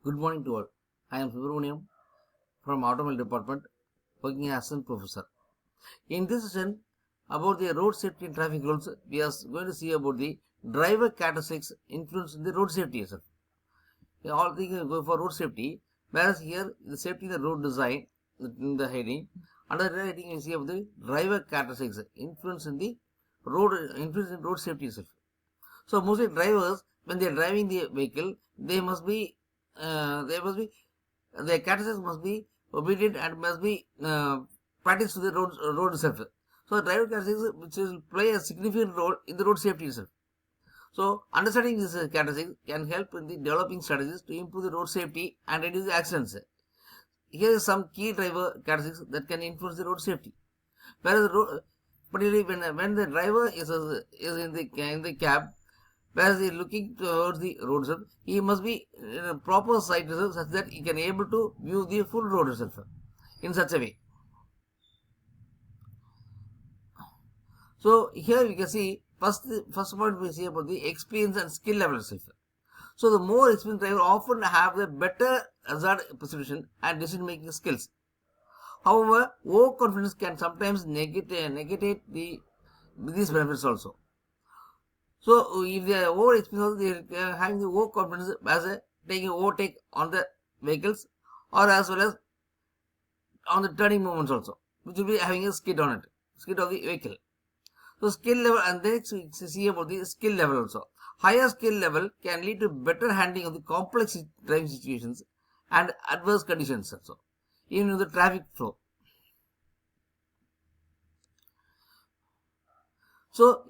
Good morning to all. I am Subramanian from Automobile Department, working as assistant professor. In this session, about the road safety and traffic rules, we are going to see about the driver characteristics influence in the road safety itself. All things go for road safety, whereas here the safety in the road design in the heading. Under the heading, you see about the driver characteristics influence in the road safety itself. So mostly drivers, when they are driving the vehicle, their characteristics must be obedient and must be practiced to the road itself. So driver characteristics which will play a significant role in the road safety itself. So understanding these characteristics can help in the developing strategies to improve the road safety and reduce the accidents. Here is some key driver characteristics that can influence the road safety. Whereas particularly when the driver is in the cab, whereas he is looking towards the road itself, he must be in a proper sight such that he can able to view the full road itself in such a way. So here we can see first point we see about the experience and skill level itself. So the more experienced driver often have the better hazard perception and decision making skills. However, overconfidence can sometimes negate these benefits also. So if they are over experienced, they are having the overconfidence as taking overtake on the vehicles or as well as on the turning movements also, which will be having a skid on it, skid of the vehicle. So skill level, and then we see about the skill level also. Higher skill level can lead to better handling of the complex driving situations and adverse conditions also, even in the traffic flow. So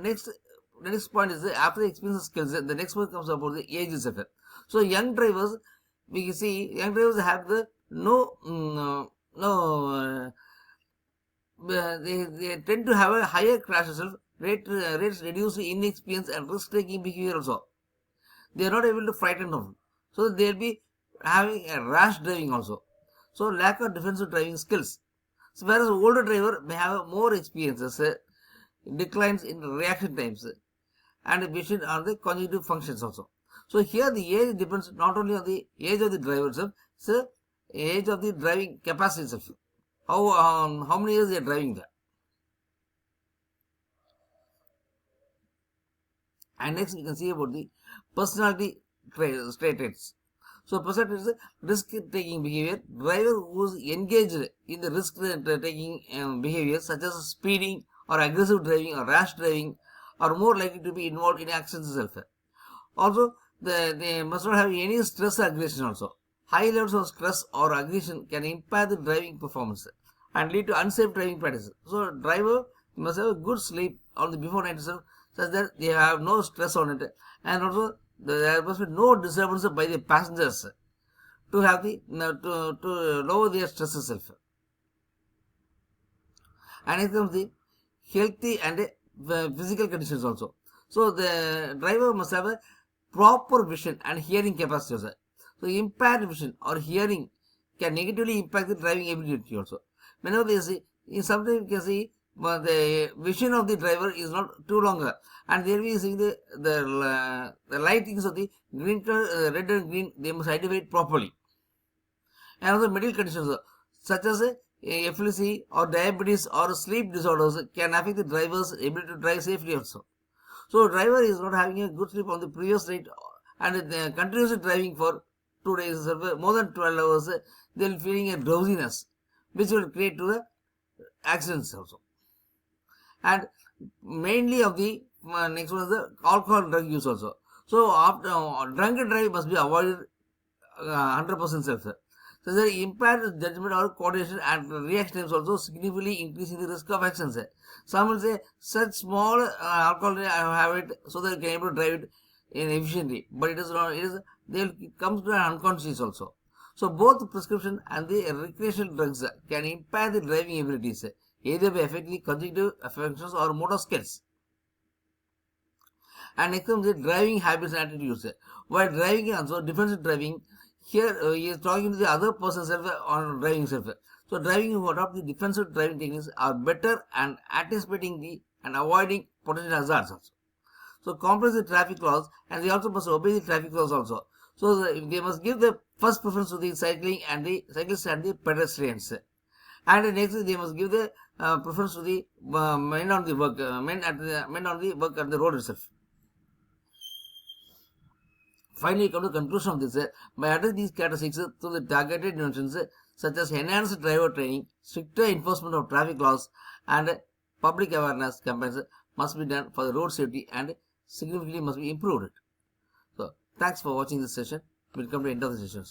next point is after the experience skills, the next one comes about the age itself. So young drivers, we can see young drivers have the they tend to have a higher crash rates reduce inexperience and risk taking behavior also. They are not able to frighten them, so they will be having a rash driving also. So lack of defensive driving skills. So whereas older driver may have more experiences, declines in reaction times and vision on the cognitive functions also. So here the age depends not only on the age of the driver itself, so age of the driving capacity itself. How many years they are driving there. And next we can see about the personality traits. So personality is risk taking behavior. Driver who is engaged in the risk taking behavior such as speeding or aggressive driving or rash driving are more likely to be involved in accidents itself. Also, they must not have any stress or aggression also. High levels of stress or aggression can impair the driving performance and lead to unsafe driving practices. So, driver must have a good sleep on the before night itself, such that they have no stress on it, and also there must be no disturbance by the passengers to have the to lower their stress itself. And it comes the healthy and physical conditions also. So the driver must have a proper vision and hearing capacity also. So impaired vision or hearing can negatively impact the driving ability also. Whenever they see, sometimes you can see the vision of the driver is not too longer, and there we see the lightings of the green color, red and green, they must identify it properly. And also medical conditions such as epilepsy or diabetes or sleep disorders can affect the driver's ability to drive safely also. So driver is not having a good sleep on the previous night and continuously driving for 2 days, more than 12 hours, they will feeling a drowsiness, which will create to the accidents also. And mainly of the next one is the alcohol drug use also. So after drunken drive must be avoided 100% self. So the impaired judgment or coordination and reaction times also significantly increasing the risk of accidents. Some will say such small alcohol have it so that you can able to drive it efficiently, but it is not. It comes to an unconscious also. So both prescription and the recreational drugs can impair the driving abilities, either by affecting cognitive functions or motor skills. And next comes the driving habits and attitudes. While driving also defensive driving, here he is talking to the other person on driving self. So driving who adopt the defensive driving techniques are better and anticipating and avoiding potential hazards also. So comply the traffic laws, and they also must obey the traffic laws also. So they must give the first preference to the cycling and the cyclists and the pedestrians. And next they must give the preference to the men on the work, men on the work at the road itself. Finally, come to the conclusion of this. By addressing these characteristics through the targeted interventions such as enhanced driver training, stricter enforcement of traffic laws, and public awareness campaigns must be done for the road safety and significantly must be improved. So, thanks for watching this session. We'll come to the end of the session.